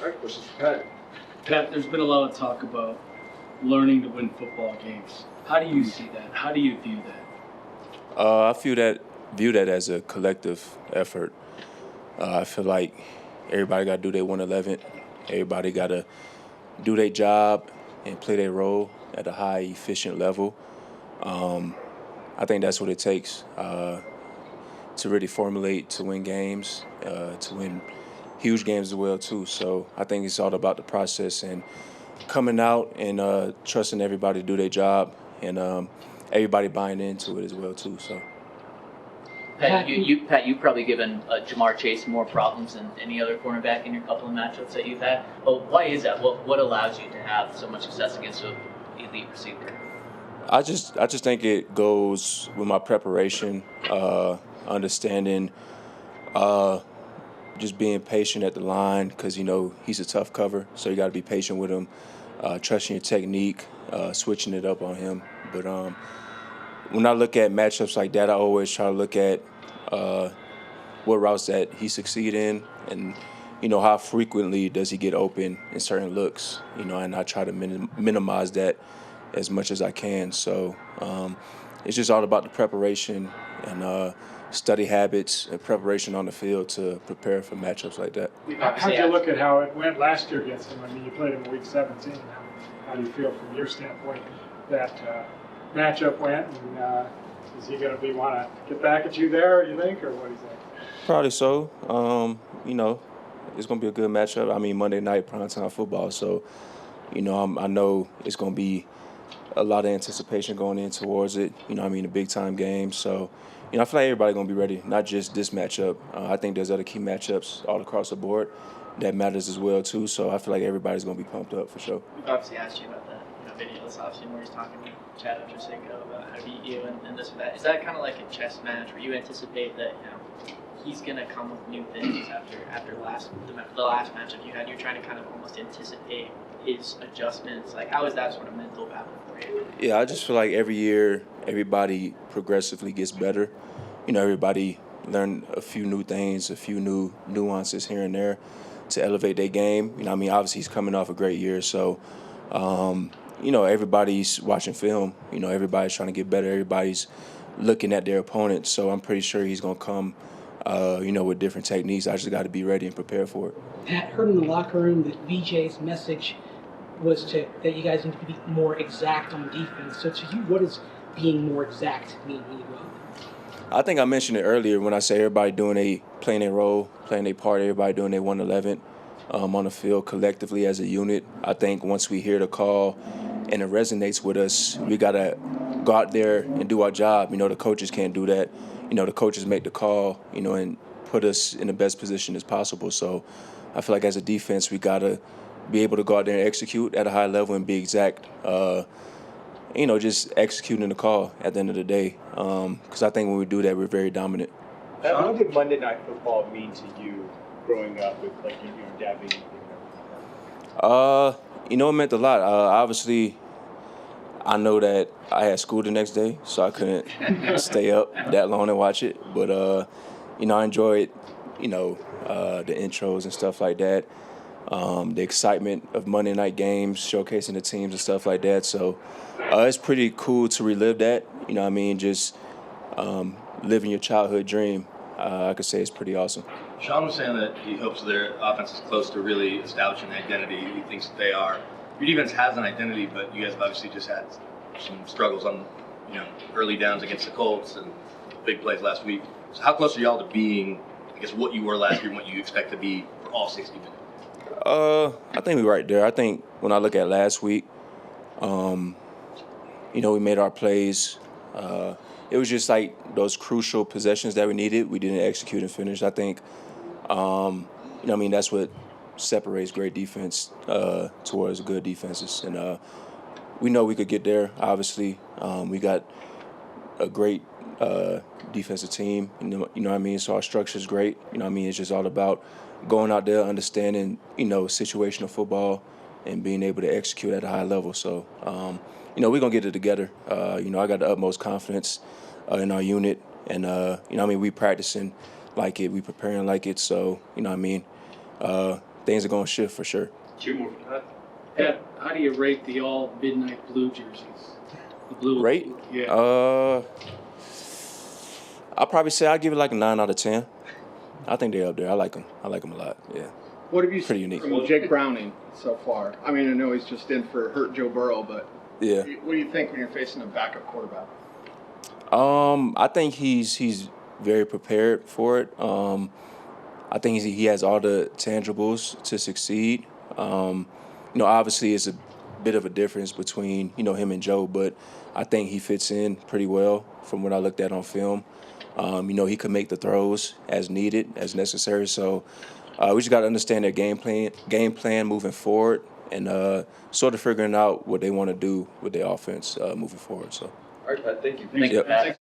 All right, questions for Pat. Pat, there's been a lot of talk about learning to win football games. How do you see that? How do you view that? I view that as a collective effort. I feel like everybody got to do their 111. Everybody got to do their job and play their role at a high, efficient level. I think that's what it takes to really formulate, to win games, to win huge games as well too. So I think it's all about the process and coming out and trusting everybody to do their job and everybody buying into it as well too. So. Pat, you've probably given Jamar Chase more problems than any other cornerback in your couple of matchups that you've had. But why is that? What allows you to have so much success against an elite receiver? I just think it goes with my preparation, understanding, just being patient at the line because, he's a tough cover, so you got to be patient with him, trusting your technique, switching it up on him. But when I look at matchups like that, I always try to look at what routes that he succeed in and, how frequently does he get open in certain looks, and I try to minimize that as much as I can. So it's just all about the preparation and study habits and preparation on the field to prepare for matchups like that. How do you look at how it went last year against him? I mean, you played him in Week 17. How do you feel from your standpoint that matchup went? And is he going to want to get back at you there, you think, or what do you think? Probably so. It's going to be a good matchup. I mean, Monday night primetime football, so, I know it's going to be a lot of anticipation going in towards it. A big-time game. So, I feel like everybody's going to be ready, not just this matchup. I think there's other key matchups all across the board that matters as well, too. So I feel like everybody's going to be pumped up for sure. We've obviously asked you about that video this offseason where he's talking to Chad Ochocinco about how to beat you and this and that. Is that kind of like a chess match where you anticipate that, he's going to come with new things after the last matchup you had? You're trying to kind of almost anticipate his adjustments. Like, how is that sort of mental battle for you? Yeah, I just feel like every year everybody progressively gets better. Everybody learn a few new things, a few new nuances here and there to elevate their game. Obviously he's coming off a great year, so everybody's watching film. Everybody's trying to get better. Everybody's looking at their opponent. So I'm pretty sure he's going to come, with different techniques. I just got to be ready and prepared for it. Pat, heard in the locker room that VJ's message was that you guys need to be more exact on defense. So to you, what does being more exact mean when you go out there? I think I mentioned it earlier when I say everybody playing their role, playing their part, everybody doing their 111 on the field collectively as a unit. I think once we hear the call and it resonates with us, we got to go out there and do our job. The coaches can't do that. The coaches make the call, and put us in the best position as possible. So I feel like as a defense, we got to be able to go out there and execute at a high level and be exact, just executing the call at the end of the day. Because I think when we do that, we're very dominant. What did Monday Night Football mean to you growing up with, your dad being it meant a lot. Obviously, I know that I had school the next day, so I couldn't stay up that long and watch it. But, I enjoyed, the intros and stuff like that. The excitement of Monday night games, showcasing the teams and stuff like that. So it's pretty cool to relive that. Just living your childhood dream. I could say it's pretty awesome. Sean was saying that he hopes their offense is close to really establishing an identity. He thinks that they are. Your defense has an identity, but you guys have obviously just had some struggles on, early downs against the Colts and big plays last week. So how close are y'all to being, what you were last year and what you expect to be for all 60 minutes? I think we're right there. I think when I look at last week, we made our plays. It was just like those crucial possessions that we needed. We didn't execute and finish. I think, that's what separates great defense towards good defenses. And we know we could get there, obviously. We got a great defensive team, So our structure is great. It's just all about going out there, understanding, situational football and being able to execute at a high level. So, we're going to get it together. I got the utmost confidence in our unit. And, we practicing like it. We preparing like it. So, things are going to shift for sure. Two more for that. Pat, how do you rate the all midnight blue jerseys? The blue Rate? Yeah. I'll probably say I'll give it like a 9 out of 10. I think they're up there. I like them. I like them a lot. Yeah. What have you Pretty seen unique. from Jake Browning so far? I mean, I know he's just in for hurt Joe Burrow, but Yeah. what do you think when you're facing a backup quarterback? I think he's very prepared for it. I think he has all the tangibles to succeed. Obviously it's a bit of a difference between, him and Joe, but I think he fits in pretty well from what I looked at on film. He could make the throws as needed, as necessary. So we just got to understand their game plan moving forward, and sort of figuring out what they want to do with their offense moving forward. So. All right, Pat. Thank you. Thank you, Yep. Pat.